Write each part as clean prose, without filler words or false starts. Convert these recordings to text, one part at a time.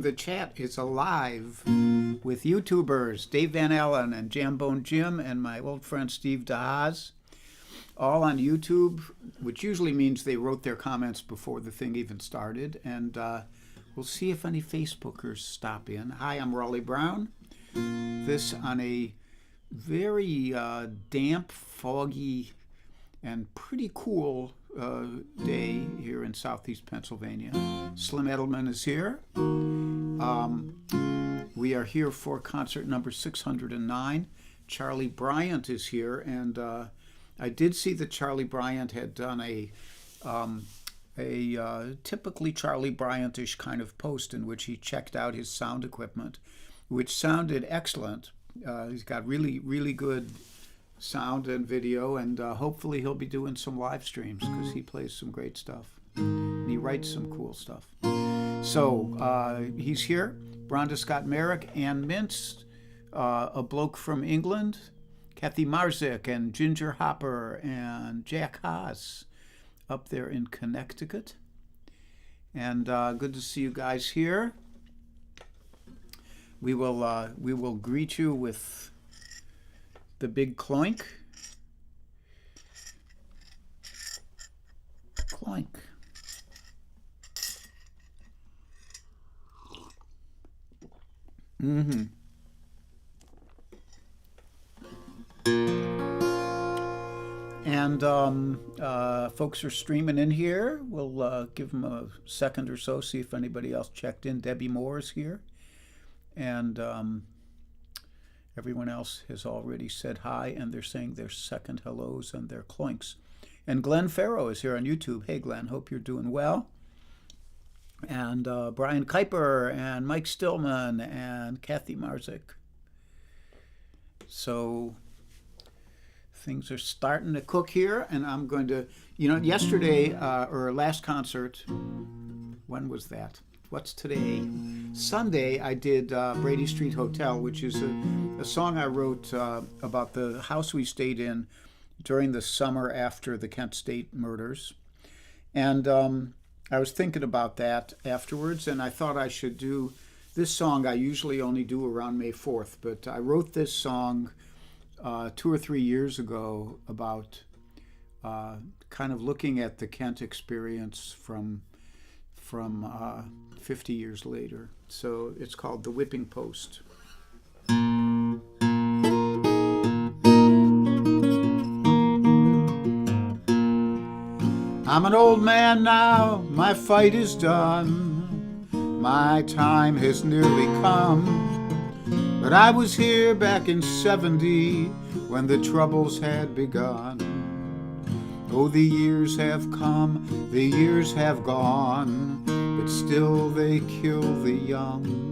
The chat is alive with YouTubers Dave Van Allen and Jambone Jim and my old friend Steve DeHaas, all on YouTube, which usually means they wrote their comments before the thing even started. And we'll see if any Facebookers stop in. Hi, I'm Raleigh Brown. This on a very damp, foggy, and pretty cool day here in southeast Pennsylvania. Slim Edelman is here. We are here for concert number 609. Charlie Bryant is here, and I did see that Charlie Bryant had done a typically Charlie Bryant-ish kind of post in which he checked out his sound equipment, which sounded excellent. He's got really, really good sound and video, and hopefully he'll be doing some live streams because he plays some great stuff. And he writes some cool stuff. So he's here. Rhonda Scott Merrick, Ann Mintz, a bloke from England, Kathy Marzik, and Ginger Hopper, and Jack Haas up there in Connecticut. And good to see you guys here. We will greet you with the big cloink. Cloink. Mm-hmm. And folks are streaming in here. We'll give them a second or so, see if anybody else checked in. Debbie Moore is here. And everyone else has already said hi, and they're saying their second hellos and their cloinks. And Glenn Farrow is here on YouTube. Hey, Glenn, hope you're doing well. And Brian Kuiper and Mike Stillman and Kathy Marzik. So things are starting to cook here, and I'm going to, yesterday or last concert, when was that? What's today? Sunday, I did Brady Street Hotel, which is a song I wrote about the house we stayed in during the summer after the Kent State murders. And I was thinking about that afterwards, and I thought I should do this song. I usually only do around May 4th, but I wrote this song 2 or 3 years ago about kind of looking at the Kent experience from 50 years later. So it's called The Whipping Post. I'm an old man now, my fight is done, my time has nearly come, but I was here back in 70 when the troubles had begun. Oh, the years have come, the years have gone, but still they kill the young.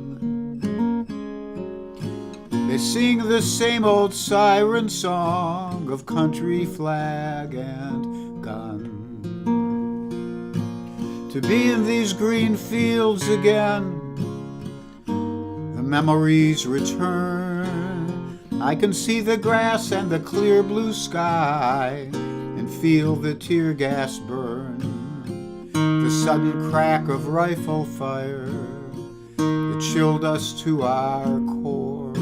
They sing the same old siren song of country flag and gun. To be in these green fields again, the memories return. I can see the grass and the clear blue sky, and feel the tear gas burn, the sudden crack of rifle fire that chilled us to our core.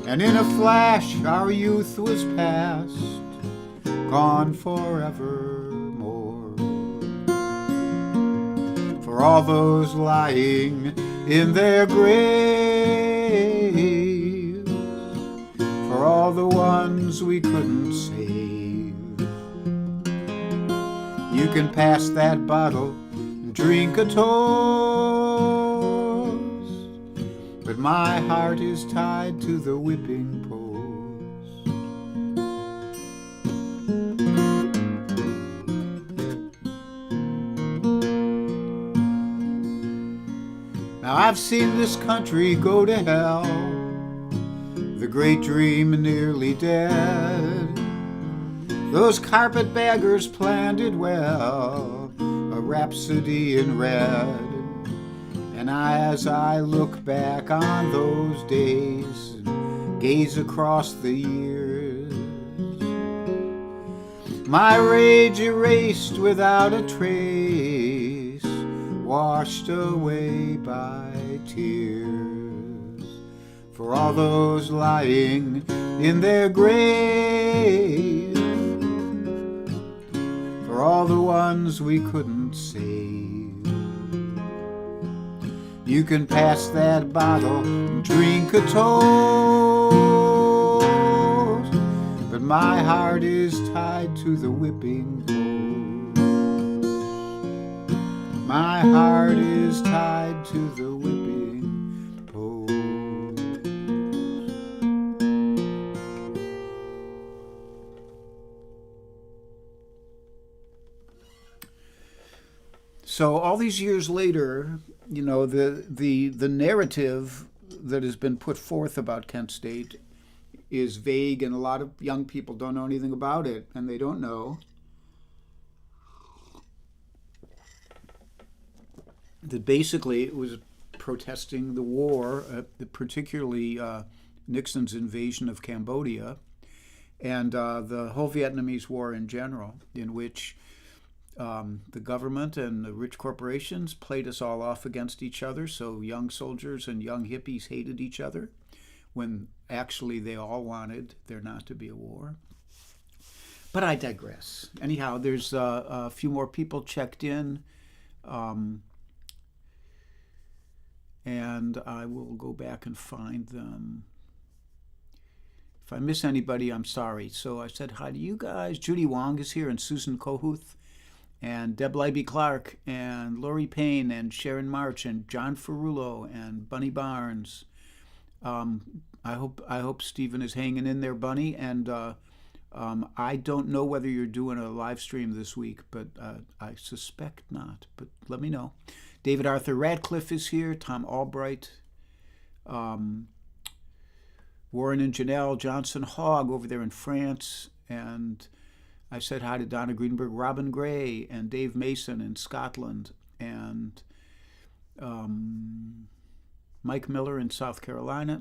And in a flash our youth was past, gone forevermore. For all those lying in their graves, for all the ones we couldn't save, you can pass that bottle and drink a toast, but my heart is tied to the whipping post. Now I've seen this country go to hell, the great dream nearly dead. Those carpetbaggers planned it well, a rhapsody in red. And as I look back on those days and gaze across the years, my rage erased without a trace washed away by tears. For all those lying in their grave, for all the ones we couldn't save. You can pass that bottle and drink a toast, but my heart is tied to the whipping post. My heart is tied to the whipping post. So all these years later, you know, the narrative that has been put forth about Kent State is vague, and a lot of young people don't know anything about it, and they don't know that basically it was protesting the war, particularly Nixon's invasion of Cambodia, and the whole Vietnamese War in general, in which the government and the rich corporations played us all off against each other, so young soldiers and young hippies hated each other, when actually they all wanted there not to be a war. But I digress. Anyhow, there's a few more people checked in. And I will go back and find them. If I miss anybody, I'm sorry. So I said hi to you guys. Judy Wong is here, and Susan Kohuth, and Deb Leiby Clark, and Lori Payne, and Sharon March, and John Ferrulo, and Bunny Barnes. I hope Stephen is hanging in there, Bunny. And I don't know whether you're doing a live stream this week, but I suspect not. But let me know. David Arthur Radcliffe is here, Tom Albright, Warren and Janelle Johnson Hogg over there in France, and I said hi to Donna Greenberg, Robin Gray, and Dave Mason in Scotland, and Mike Miller in North Carolina,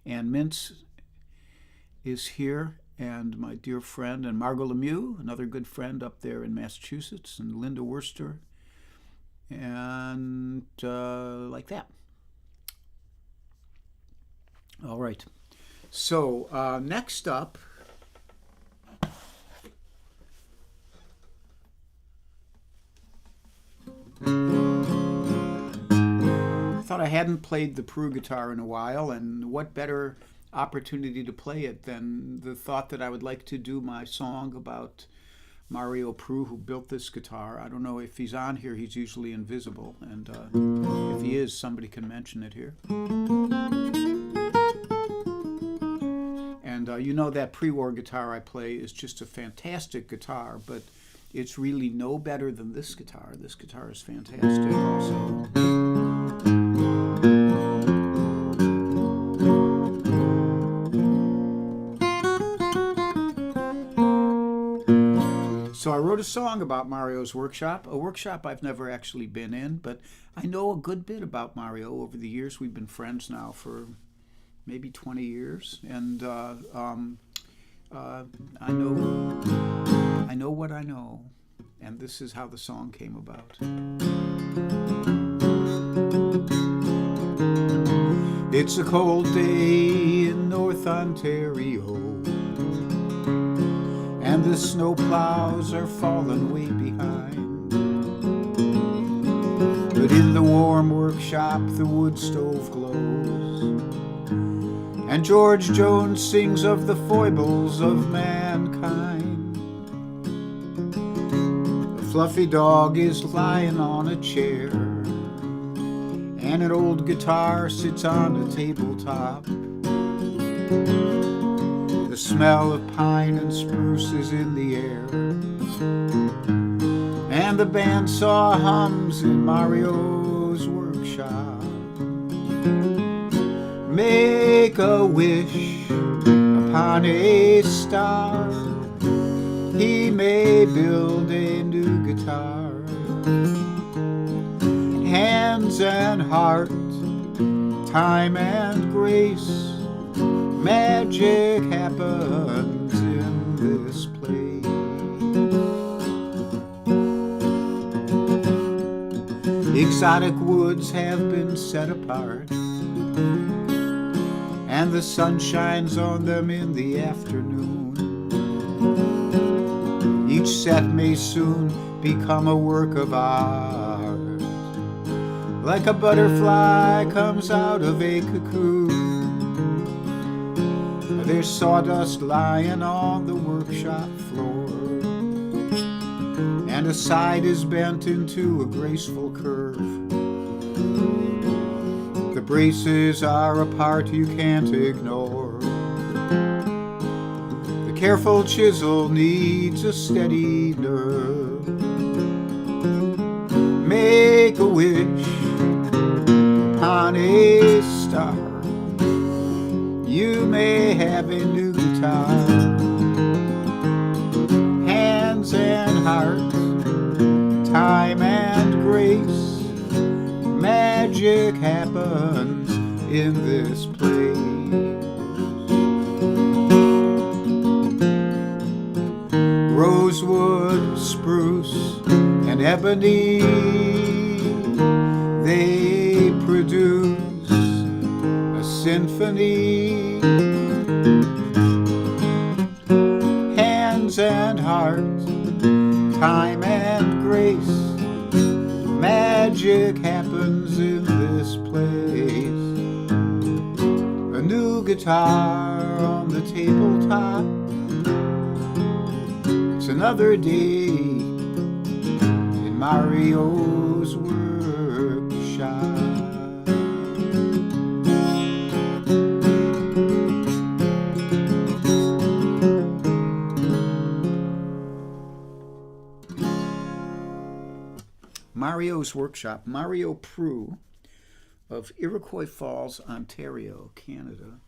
Ann Mintz is here, and my dear friend, and Margot Lemieux, another good friend up there in Massachusetts, and Linda Worcester, and like that. All right. So next up, I thought I hadn't played the Peru guitar in a while, and what better opportunity to play it than the thought that I would like to do my song about Mario Peru, who built this guitar. I don't know if he's on here. He's usually invisible, and if he is, somebody can mention it here. And you know, that pre-war guitar I play is just a fantastic guitar, but it's really no better than this guitar. This guitar is fantastic also. So I wrote a song about Mario's workshop, a workshop I've never actually been in, but I know a good bit about Mario over the years. We've been friends now for maybe 20 years, and I know what I know, and this is how the song came about. It's a cold day in North Ontario, and the snow plows are falling way behind. But in the warm workshop the wood stove glows, and George Jones sings of the foibles of mankind. A fluffy dog is lying on a chair, and an old guitar sits on a tabletop. The smell of pine and spruce is in the air, and the bandsaw hums in Mario's workshop. Make a wish upon a star, he may build a new guitar. Hands and heart, time and grace, magic happens in this place. exotic woods have been set apart, and the sun shines on them in the afternoon. Each set may soon become a work of art, like a butterfly comes out of a cocoon. There's sawdust lying on the workshop floor, and a side is bent into a graceful curve. The braces are a part you can't ignore. The careful chisel needs a steady nerve. Make a wish upon a star, you may have a new guitar. Hands and heart, time and grace, magic happens in this place. Rosewood, spruce, and ebony, they produce a symphony. Hands and heart, time and grace, magic happens in this place. A new guitar on the tabletop, it's another day in Mario's workshop. Mario's Workshop, Mario Prue of Iroquois Falls, Ontario, Canada.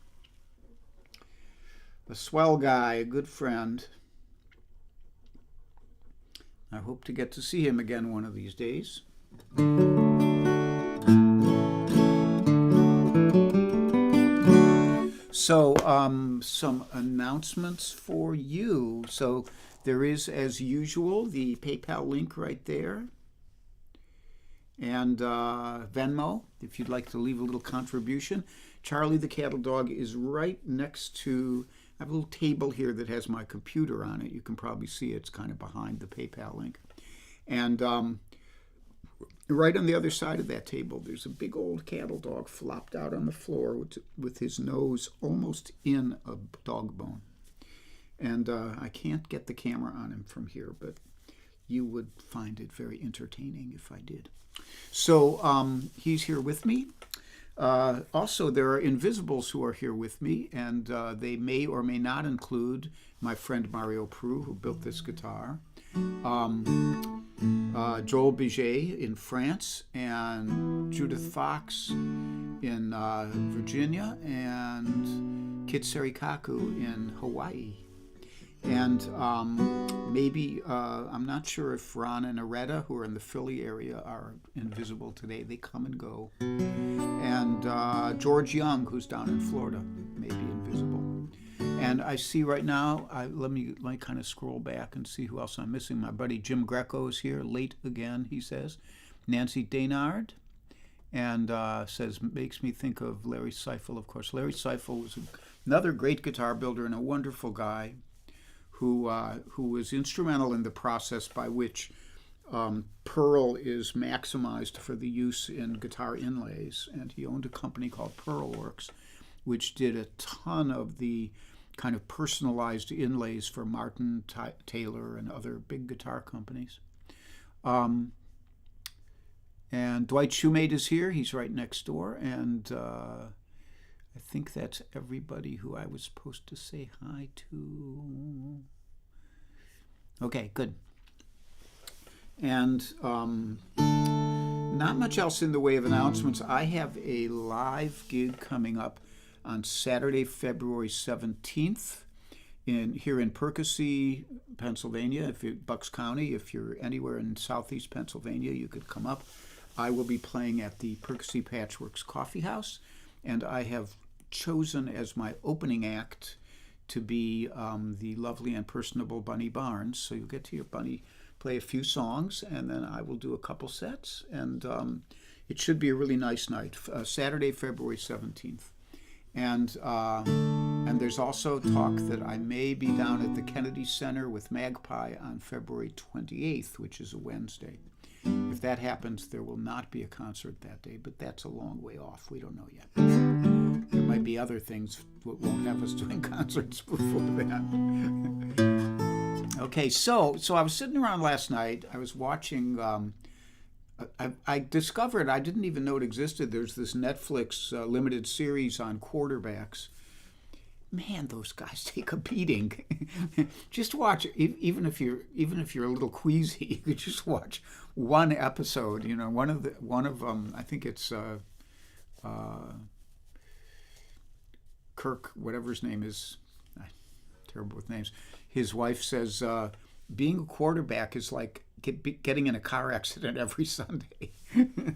A swell guy, a good friend. I hope to get to see him again one of these days. So, some announcements for you. So, there is, as usual, the PayPal link right there. And Venmo, if you'd like to leave a little contribution. Charlie the Cattle Dog is right next to, I have a little table here that has my computer on it. You can probably see it's kind of behind the PayPal link. And right on the other side of that table, there's a big old cattle dog flopped out on the floor with his nose almost in a dog bone. And I can't get the camera on him from here, but you would find it very entertaining if I did. So he's here with me. Also, there are invisibles who are here with me, and they may or may not include my friend Mario Prue, who built this guitar, Joel Biget in France, and Judith Fox in Virginia, and Kit Serikaku in Hawaii. And maybe, I'm not sure if Ron and Aretta, who are in the Philly area, are invisible today. They come and go. And George Young, who's down in Florida, may be invisible. And I see right now, let me kind of scroll back and see who else I'm missing. My buddy Jim Greco is here, late again, he says. Nancy Daynard, and says, makes me think of Larry Seifel, of course. Larry Seifel was another great guitar builder and a wonderful guy who was instrumental in the process by which pearl is maximized for the use in guitar inlays. And he owned a company called Pearlworks, which did a ton of the kind of personalized inlays for Martin Taylor and other big guitar companies. And Dwight Shoemate is here. He's right next door. And I think that's everybody who I was supposed to say hi to. Okay, good. And not much else in the way of announcements. I have a live gig coming up on Saturday, February 17th here in Percy, Pennsylvania, Bucks County. If you're anywhere in southeast Pennsylvania, you could come up. I will be playing at the Percy Patchworks Coffee House, and I have chosen as my opening act to be the lovely and personable Bunny Barnes. So you'll get to hear Bunny play a few songs, and then I will do a couple sets. And It should be a really nice night. Saturday, February 17th. And there's also talk that I may be down at the Kennedy Center with Magpie on February 28th, which is a Wednesday. If that happens, there will not be a concert that day, but that's a long way off. We don't know yet. There might be other things that won't have us doing concerts before then. Okay, so I was sitting around last night. I was watching. I discovered, I didn't even know it existed. There's this Netflix limited series on quarterbacks. Man, those guys take a beating. Just watch. Even if you're a little queasy, you could just watch one episode. You know, one of them. I think it's Kirk, whatever his name is. Terrible with names. His wife says being a quarterback is like getting in a car accident every Sunday.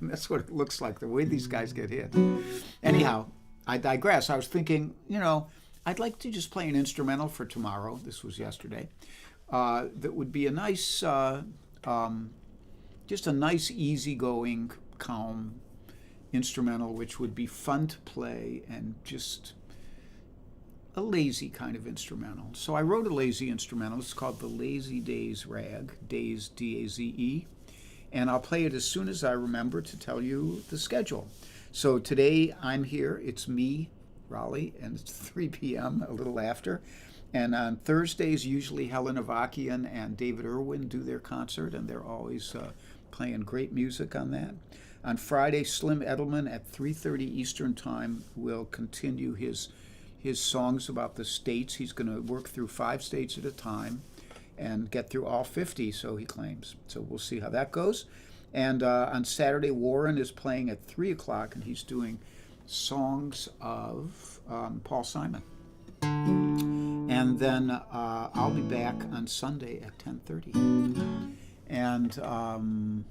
That's what it looks like, the way these guys get hit. Anyhow, I digress. I was thinking, I'd like to just play an instrumental for tomorrow. This was yesterday. That would be a nice, just a nice, easygoing, calm instrumental, which would be fun to play and just a lazy kind of instrumental. So I wrote a lazy instrumental. It's called the Lazy Days Rag, Days, D-A-Z-E. And I'll play it as soon as I remember to tell you the schedule. So today I'm here. It's me, Raleigh, and it's 3 p.m., a little after. And on Thursdays, usually Helen Avakian and David Irwin do their concert, and they're always playing great music on that. On Friday, Slim Edelman at 3:30 Eastern Time will continue his songs about the states. He's going to work through 5 states at a time and get through all 50, so he claims. So we'll see how that goes. And on Saturday, Warren is playing at 3 o'clock, and he's doing songs of Paul Simon. And then I'll be back on Sunday at 10:30. And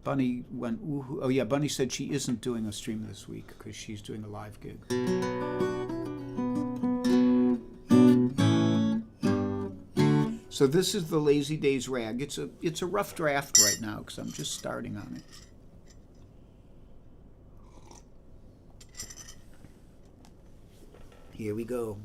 Bunny went, ooh, oh yeah, Bunny said she isn't doing a stream this week because she's doing a live gig. So this is the Lazy Days Rag. It's a rough draft right now because I'm just starting on it. Here we go.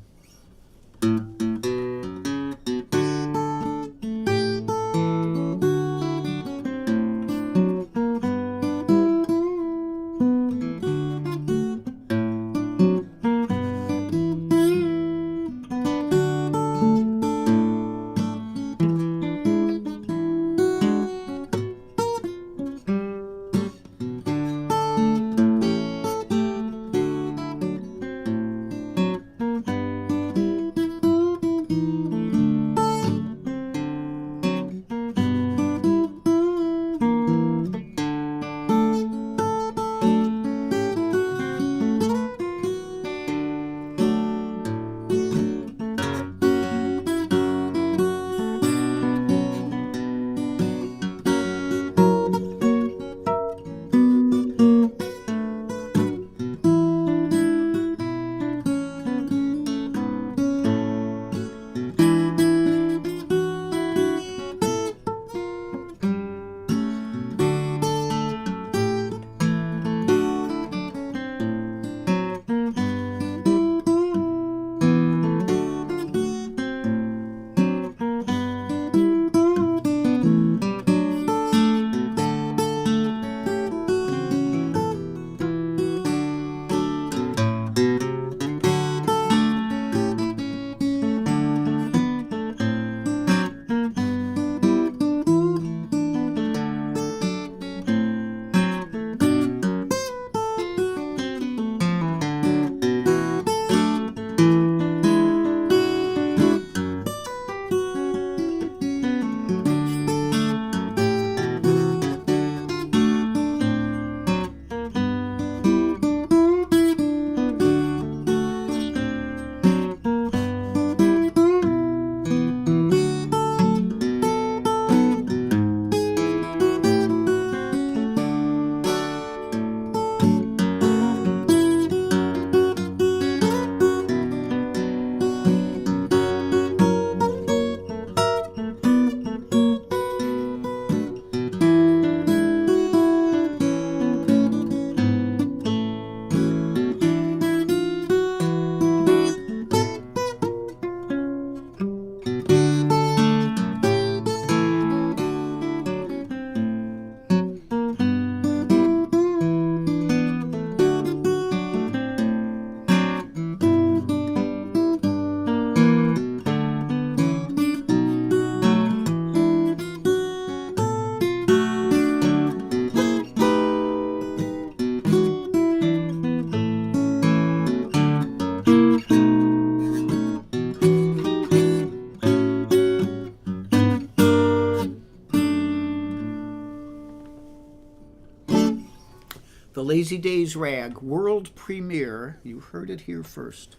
Lazy Days Rag, world premiere. You heard it here first.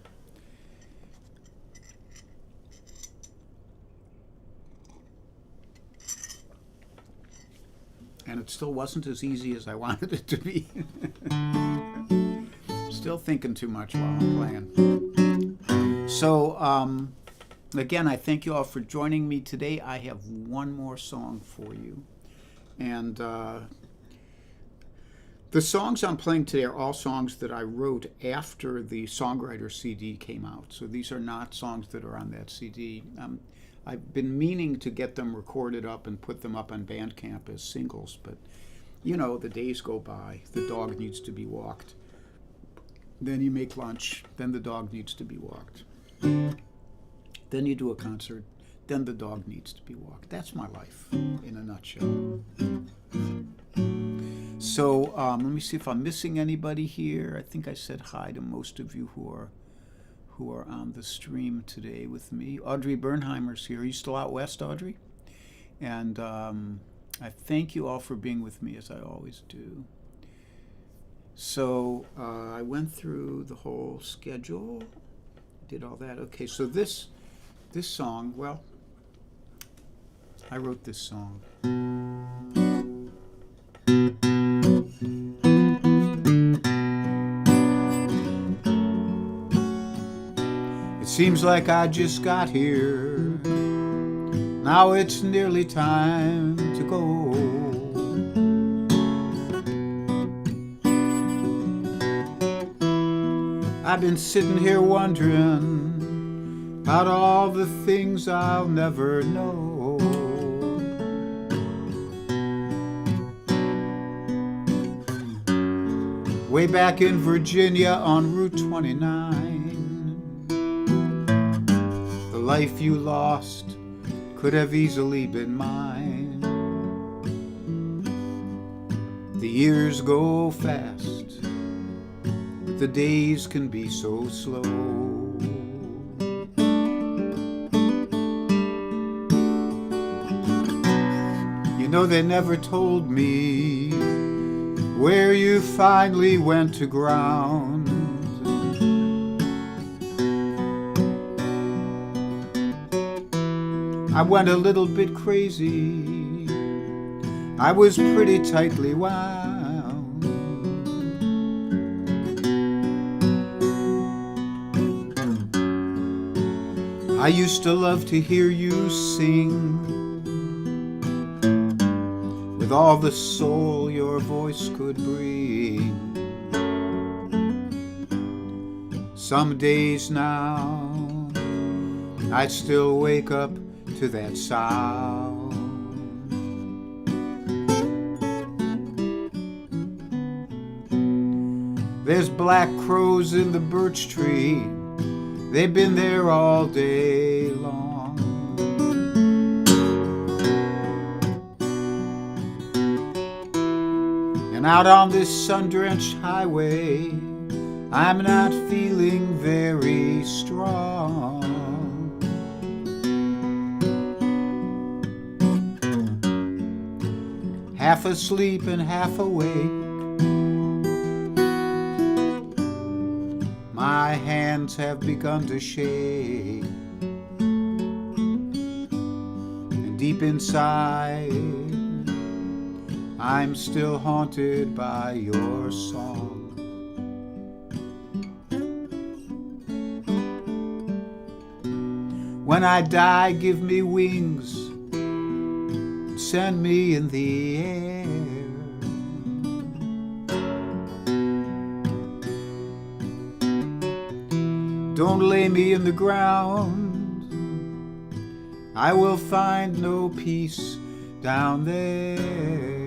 And it still wasn't as easy as I wanted it to be. Still thinking too much while I'm playing. So, again, I thank you all for joining me today. I have one more song for you. And the songs I'm playing today are all songs that I wrote after the Songwriter CD came out. So these are not songs that are on that CD. I've been meaning to get them recorded up and put them up on Bandcamp as singles, but you know, the days go by. The dog needs to be walked. Then you make lunch. Then the dog needs to be walked. Then you do a concert. Then the dog needs to be walked. That's my life in a nutshell. So let me see if I'm missing anybody here. I think I said hi to most of you who are on the stream today with me. Audrey Bernheimer's here. Are you still out west, Audrey? And I thank you all for being with me, as I always do. So I went through the whole schedule, did all that. Okay, so this song, well, I wrote this song. It seems like I just got here. Now it's nearly time to go. I've been sitting here wondering about all the things I'll never know. Way back in Virginia on Route 29, the life you lost could have easily been mine. The years go fast, but the days can be so slow. You know, they never told me where you finally went to ground. I went a little bit crazy. I was pretty tightly wound. I used to love to hear you sing with all the soul your voice could bring. Some days now I still wake up to that sound. There's black crows in the birch tree. They've been there all day long. And out on this sun-drenched highway, I'm not feeling very strong. Half asleep and half awake, my hands have begun to shake. And deep inside, I'm still haunted by your song. When I die, give me wings, send me in the air. Don't lay me in the ground, I will find no peace down there.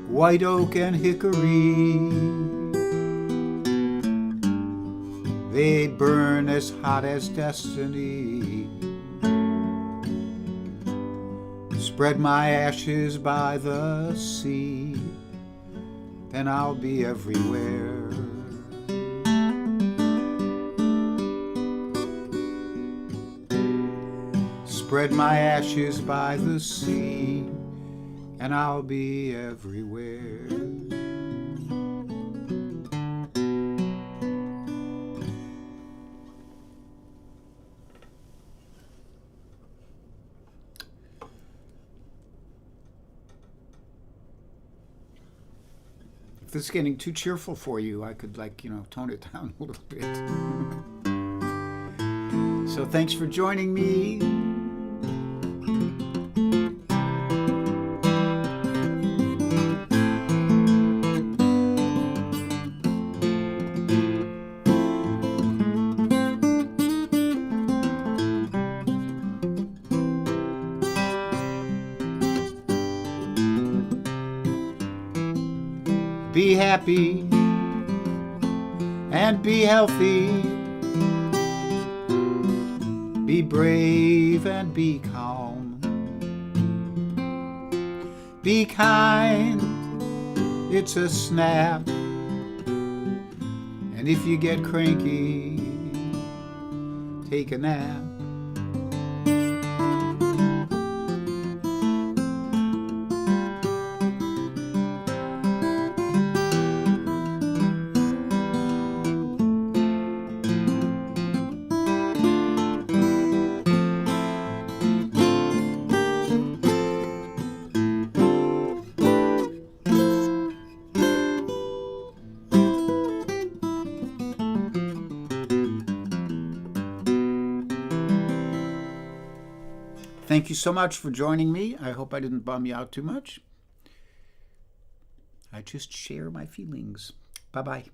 White oak and hickory, they burn as hot as destiny. Spread my ashes by the sea, then I'll be everywhere. Spread my ashes by the sea, and I'll be everywhere. If this is getting too cheerful for you, I could, tone it down a little bit. So thanks for joining me. Be happy and be healthy. Be brave and be calm. Be kind, it's a snap. And if you get cranky, take a nap. Thank you so much for joining me. I hope I didn't bum you out too much. I just share my feelings. Bye-bye.